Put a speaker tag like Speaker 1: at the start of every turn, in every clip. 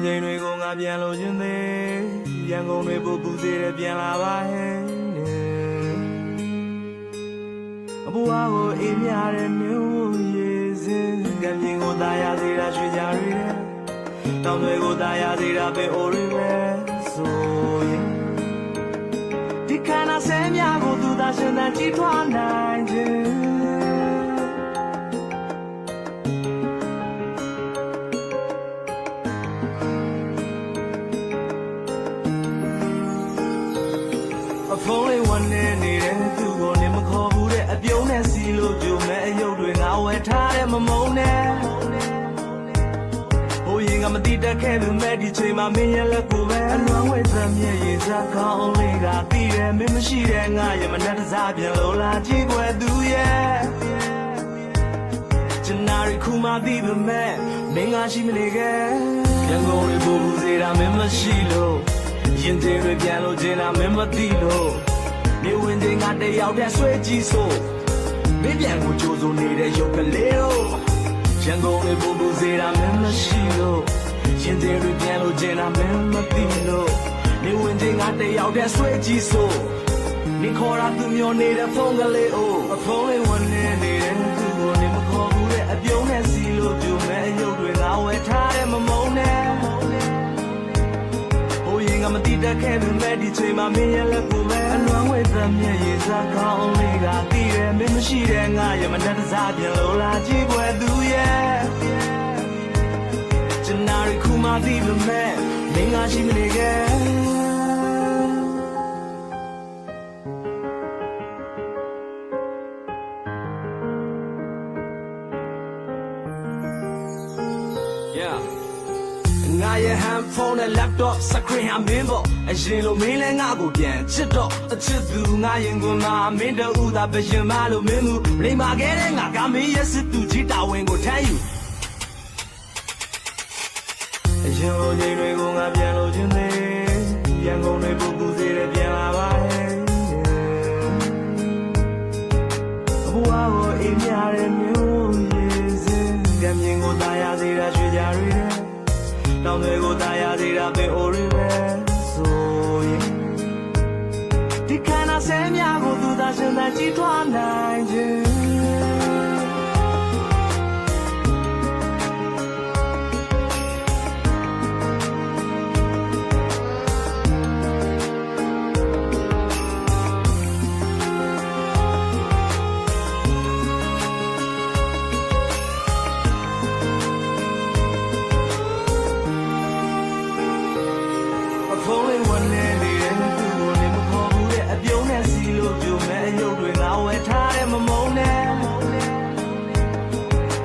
Speaker 1: ချိန်တွေကိုငါပြန်လို့ခြင်းသေးရန်ကုန်တွေပူပူစေတယ်ပြန်လာပါဟဲ့အပူအားကိုအေးမြတဲ့မြို့ရေစင်ကံမြင်ကိုတာယာစေတာရွှေကြတွေတဲ့တောင်တွေကိုတာယာစေတာပဲအိုတွေပဲဆိုရင်ဒီခန္ဓာဆဲများကိုသူသာရှင်သန်ကြည်ထွားနိုင်ခြင်းဖုန်းလေးဝန်းနေနေတဲ့သူကိုနေမခေါ်ဘူးတဲ့အပြုံးနဲ့စီလို့ကြုံမဲ့အယုတ်တွေငါဝယ်ထားတဲ့မမုန်းနဲ့ဟိုရင်ကမတိတက်ခဲ့ဘူးမဲ့ဒီချိန်မှာမင်းရဲ့လက်ကိုပဲအလွမ်းဝဲသမျက်ရည်စားကောင်းလေးကပြီးတယ်မင်းမရှိတဲ့ငါရဲ့မနှက်တစားပြန်လို့လာကြည့်ွယ်သူရဲ့ကျနာရီခုမှသိပေမဲ့မင်းကရှိမနေခဲ့ရန်ကုန်တွေပူပူစေတာမင်းမရှိလို့ရင်တွေပြန်လို့ကျင်တာမင်းမသိလို့နေဝင်ချိန်ကတယောက်တည်းဆွဲကြည့်စို့မင်းပြန်ကိုကြိုးစိုးနေတဲ့ရုပ်ကလေးတို့ရန်ကုန်တွေပူပူစေတာမင်းမရှိလို့ရင်တွေပြန်လို့ကျင်တာမင်းမသိလို့နေဝင်ချိန်ကတယောက်တည်းဆွဲကြည့်စို့နေခေါ်တာသူမျိုးနေတဲ့ဖုန်းကလေးအိုးအဖုန်းလေးဝင်နေတဲ့သူကိုနေမခေါ်ဘူးတဲ့အပြုံးနဲ့စီလို့ပြုံးမဲ့အယုတ်တွေငါဝယ်ထားတဲ့မမုန်းနဲ့ငါမတိတက်ခဲ့ဘူးမဲ့ဒီချိန်မှာမင်းရဲ့လက်ကိုပဲအလွမ်းဝဲသမျက်ရည်စားကောင်းလေးကပြီးတယ်မင်းမရှိတဲ့ငါရဲ့မနှက်တစားပြန်လို့လာကြည့်ွယ်သူရဲ့ကျနာရီခုမှသိပေမဲ့မင်းကရှိမနေခဲ့ငါရဲ့ handphone နဲ့ laptop screen ဟာမင်းပေါ့အရင်လိုမင်းလည်းငါ့ကိုပြန်ချစ်တော့အချစ်သူငါရင်ကိုငါမင်းတူသာပဲရင်မလို့မင်းမှုလိမ္မာခဲ့တဲ့ငါကမင်းရဲ့စစ်သူကြီးတာဝန်ကိုထမ်းယူအရင်လိုချိန်တွေကိုငါပြန်လို့ခြင်းသေးရန်ကုန်တွေပူပူစေတယ်ပြန်လာပါဟဲ့အဘူအားကိုအေးမြတဲ့မြို့ရေစင်ကံမြင်ကိုတာယာစေတာရွှေကြတွေတောင်တွေကိုတာယာစေတာပဲအိုတွေပဲဆိုရင်ဒီခန္ဓာဆဲများကိုသူသာရှင်သန်ကြည်ထွားနိုင်ခြင်းဖုန်းလေးဝင်နေတဲ့သူကိုနေမခေါ်ဘူးတဲ့အပြုံးနဲ့စီလို့ပြုံးမဲ့အယုတ်တွေငါဝယ်ထားတဲ့မမုန်းနဲ့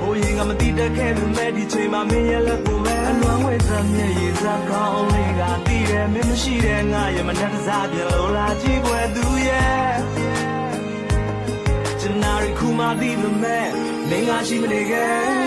Speaker 1: ဟိုရင်ကမတိတက်ခဲ့ဘူးမဲ့ဒီချိန်မှာမင်းရဲ့လက်ကိုပဲအလွမ်းဝဲသမျက်ရည်စားကောင်းလေးကပြီးတယ်မင်းမရှိတဲ့ငါရဲ့မနှက်တစားပြန်လို့လာကြည့်ွယ်သူရဲ့ကျနာရီခုမှသိပေမဲ့မင်းကရှိမနေခဲ့